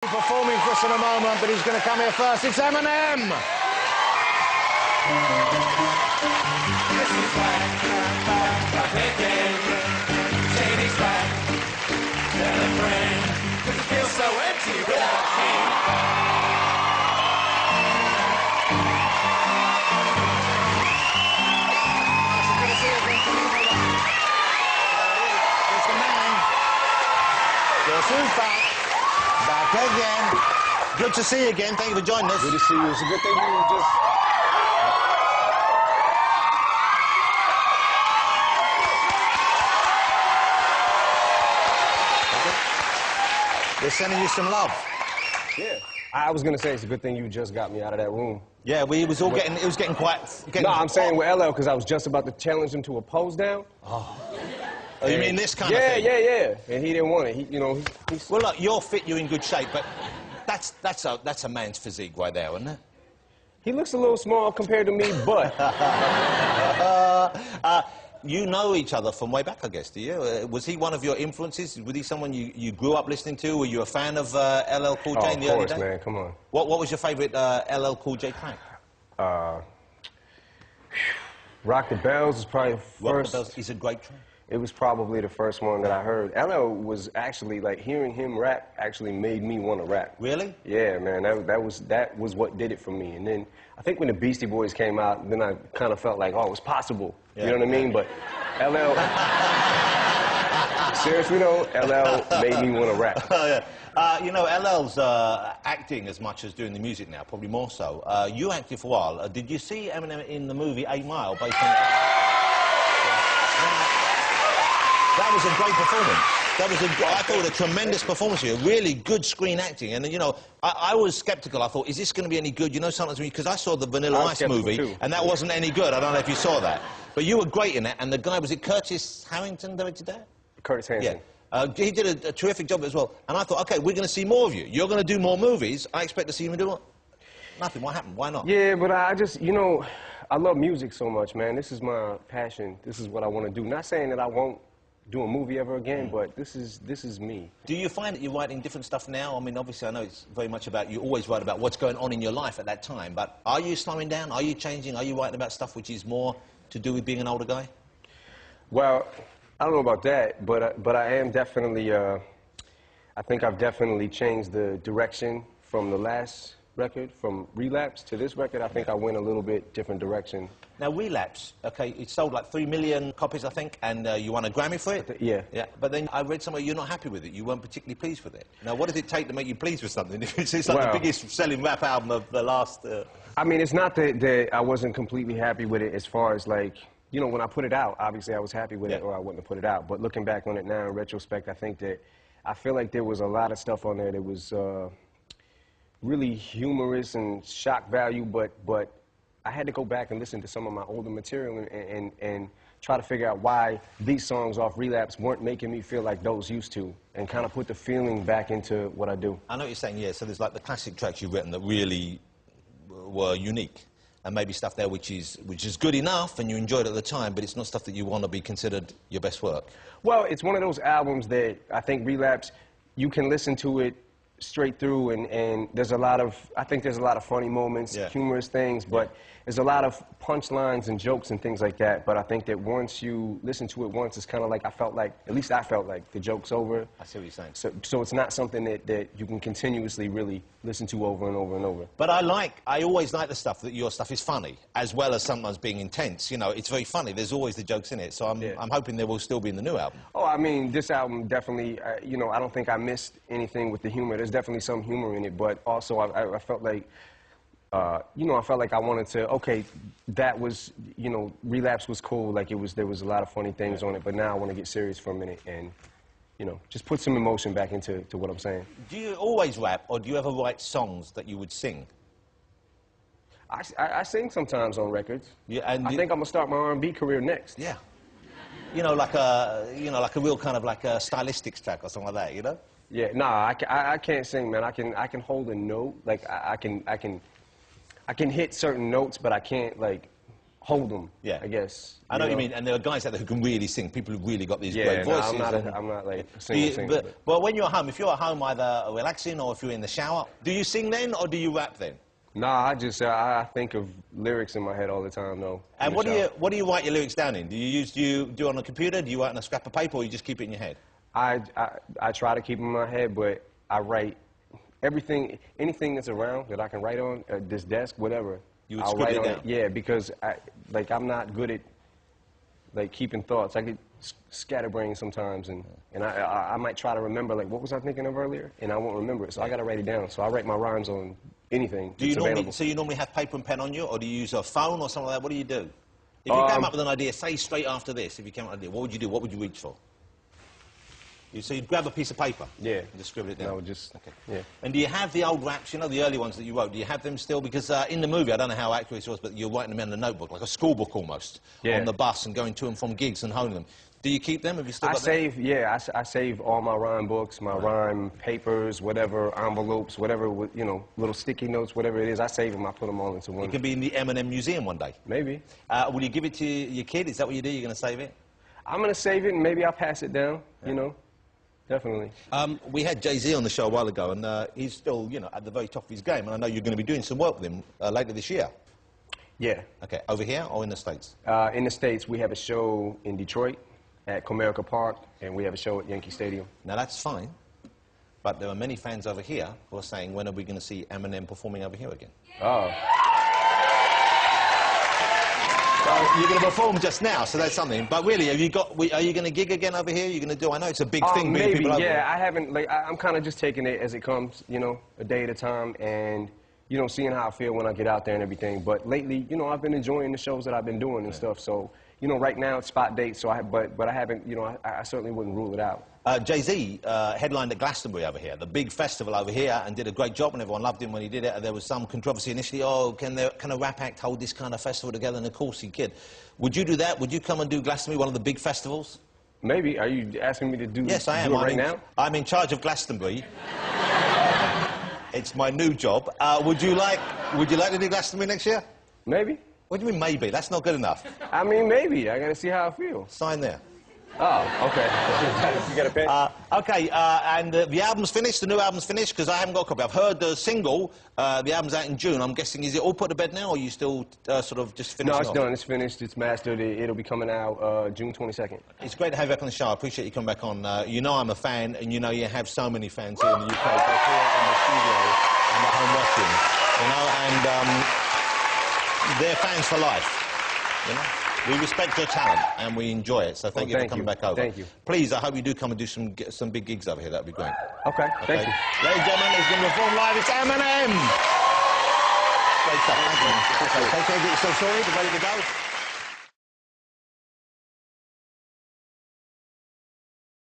Performing for us in a moment, but he's going to come here first. It's Eminem! This is back again. Shady's back. Tell a friend, 'cause it feels so empty without King. It's the man. Guess who's back? Back again. Good to see you again. Thank you for joining us. Good to see you. It's a good thing you just... They're sending you some love. Yeah. I was going to say it's a good thing you just got me out of that room. Yeah, it was getting quite... No, I'm saying with LL because I was just about to challenge him to a pose down. Oh, you mean this kind of thing? Yeah. And he didn't want it. He's... Well, look, you're fit, you're in good shape, but that's a man's physique right there, isn't it? He looks a little small compared to me, but... You know each other from way back, I guess, do you? Was he one of your influences? Was he someone you grew up listening to? Were you a fan of LL Cool J in the early days? Of course, man. Come on. What was your favourite LL Cool J track? Rock the Bells is probably first. Rock the Bells is a great track. It was probably the first one that I heard. LL was actually, like, hearing him rap actually made me want to rap. Really? Yeah, man, that was what did it for me. And then I think when the Beastie Boys came out, then I kind of felt like, oh, it was possible. Yeah, you know what I mean? But LL, seriously though, LL made me want to rap. Oh, yeah. You know, LL's acting as much as doing the music now, probably more so. You acted for a while. Did you see Eminem in the movie 8 Mile based on... That was a great performance. I thought, a tremendous performance here. Really good screen acting. And, you know, I was sceptical. I thought, is this going to be any good? You know, sometimes because I saw the Vanilla Ice movie, too. And that wasn't any good. I don't know if you saw that. But you were great in that. And the guy, was it Curtis Harrington directed that? Curtis Hanson. Yeah. He did a terrific job as well. And I thought, OK, we're going to see more of you. You're going to do more movies. I expect to see you do what? Nothing. What happened? Why not? Yeah, but I just, you know, I love music so much, man. This is my passion. This is what I want to do. Not saying that I won't do a movie ever again, but this is me. Do you find that you're writing different stuff now? I mean, obviously, I know it's very much about, you always write about what's going on in your life at that time, but are you slowing down? Are you changing? Are you writing about stuff which is more to do with being an older guy? Well, I don't know about that, but I am definitely, I think I've definitely changed the direction from the last record, from Relapse to this record. I think I went a little bit different direction. Now, Relapse, okay, it sold like 3 million copies, I think, and you won a Grammy for it? Yeah. Yeah, but then I read somewhere you're not happy with it. You weren't particularly pleased with it. Now, what does it take to make you pleased with something? It's like the biggest selling rap album of the last... I mean, it's not that I wasn't completely happy with it as far as, like, you know, when I put it out, obviously I was happy with it or I wouldn't have put it out. But looking back on it now in retrospect, I feel like there was a lot of stuff on there that was really humorous and shock value, but I had to go back and listen to some of my older material and try to figure out why these songs off Relapse weren't making me feel like those used to, and kind of put the feeling back into what I do. I know what you're saying, yeah, so there's like the classic tracks you've written that really were unique, and maybe stuff there which is good enough and you enjoyed it at the time, but it's not stuff that you want to be considered your best work. Well, it's one of those albums that I think Relapse, you can listen to it straight through, and there's a lot of, I think there's a lot of funny moments, humorous things, but there's a lot of punchlines and jokes and things like that. But I think that once you listen to it once, it's kind of like, at least I felt like the joke's over. I see what you're saying. So it's not something that you can continuously really listen to over and over and over. But I always like the stuff that your stuff is funny, as well as sometimes being intense. You know, it's very funny. There's always the jokes in it. So I'm hoping there will still be in the new album. Oh, I mean, this album definitely, you know, I don't think I missed anything with the humor. There's definitely some humor in it, but also I felt like, you know, I felt like I wanted to, okay, that was, you know, Relapse was cool, like there was a lot of funny things on it, but now I want to get serious for a minute and, you know, just put some emotion back into what I'm saying. Do you always rap, or do you ever write songs that you would sing? I sing sometimes on records. Yeah, and I think I'm gonna start my R&B career next. Yeah. You know, like a real kind of like a stylistics track or something like that, you know? Yeah, nah, I can't sing, man. I can hold a note, like I can hit certain notes, but I can't like hold them. Yeah. I guess. I know what you mean, and there are guys out there who can really sing. People who've really got these Yeah, great voices. I'm not like a singer. But when you're at home, if you're at home either relaxing or if you're in the shower, do you sing then or do you rap then? Nah, I think of lyrics in my head all the time, though. And what do you write your lyrics down in? Do you do it on a computer? Do you write on a scrap of paper, or you just keep it in your head? I try to keep them in my head, but I write anything that's around that I can write on, this desk, whatever. You would I'll scribble write it on down? Yeah, because I'm not good at keeping thoughts. I get scatterbrained sometimes, and I might try to remember what was I thinking of earlier, and I won't remember it. So I got to write it down. So I write my rhymes on anything. Do you available. So you normally have paper and pen on you, or do you use a phone or something like that? What do you do? If you came up with an idea, say straight after this, if you came up with an idea, what would you do? What would you reach for? So you'd grab a piece of paper? Yeah. And just scribble it down? No, just, okay. Yeah. And do you have the old raps, you know, the early ones that you wrote, do you have them still? Because in the movie, I don't know how accurate it was, but you're writing them in a notebook, like a school book almost, on the bus and going to and from gigs and honing them. Do you keep them? Have you still got them? I save all my rhyme books, my rhyme papers, whatever, envelopes, whatever, you know, little sticky notes, whatever it is. I save them, I put them all into one. It can be in the Eminem Museum one day. Maybe. Will you give it to your kid? Is that what you do? You're going to save it? I'm going to save it, and maybe I'll pass it down, you know. Definitely. We had Jay-Z on the show a while ago, and he's still, you know, at the very top of his game, and I know you're going to be doing some work with him later this year. Yeah. Okay, over here or in the States? In the States, we have a show in Detroit at Comerica Park, and we have a show at Yankee Stadium. Now, that's fine, but there are many fans over here who are saying, when are we going to see Eminem performing over here again? Oh. Well, you're going to perform just now, so that's something. But really, are you going to gig again over here? You're going to do? I know it's a big thing. Maybe, people over yeah. I haven't. I'm kind of just taking it as it comes, you know, a day at a time, and you know, seeing how I feel when I get out there and everything. But lately, you know, I've been enjoying the shows that I've been doing and stuff. So, you know, right now it's spot dates. So but I haven't. You know, I certainly wouldn't rule it out. Jay-Z headlined at Glastonbury over here, the big festival over here, and did a great job, and everyone loved him when he did it. And there was some controversy initially, oh, can a rap act hold this kind of festival together? And of course he could. Would you do that? Would you come and do Glastonbury, one of the big festivals? Maybe. Are you asking me to do? Yes, I am. Do it right now? I'm in charge of Glastonbury. It's my new job. Would you like to do Glastonbury next year? Maybe. What do you mean maybe? That's not good enough. I mean, maybe. I got to see how I feel. Sign there. Oh, okay. You got a pen? Okay, and the album's finished, the new album's finished, because I haven't got a copy. I've heard the single, the album's out in June. I'm guessing, is it all put to bed now, or are you still sort of just finishing No, it's off? done. It's finished. It's mastered. It'll be coming out June 22nd. It's great to have you back on the show. I appreciate you coming back on. You know I'm a fan, and you know you have so many fans here in the UK, both here in the studio and at home watching. You know, and they're fans for life. You know? We respect your talent and we enjoy it, so thank you for coming back over. Thank you. Please, I hope you do come and do some big gigs over here. That'd be great. Okay, thank you. Ladies and gentlemen, he's going to perform live. It's Eminem. Great stuff. Thank you. Okay, take care. Get yourself sorted. Ready to go.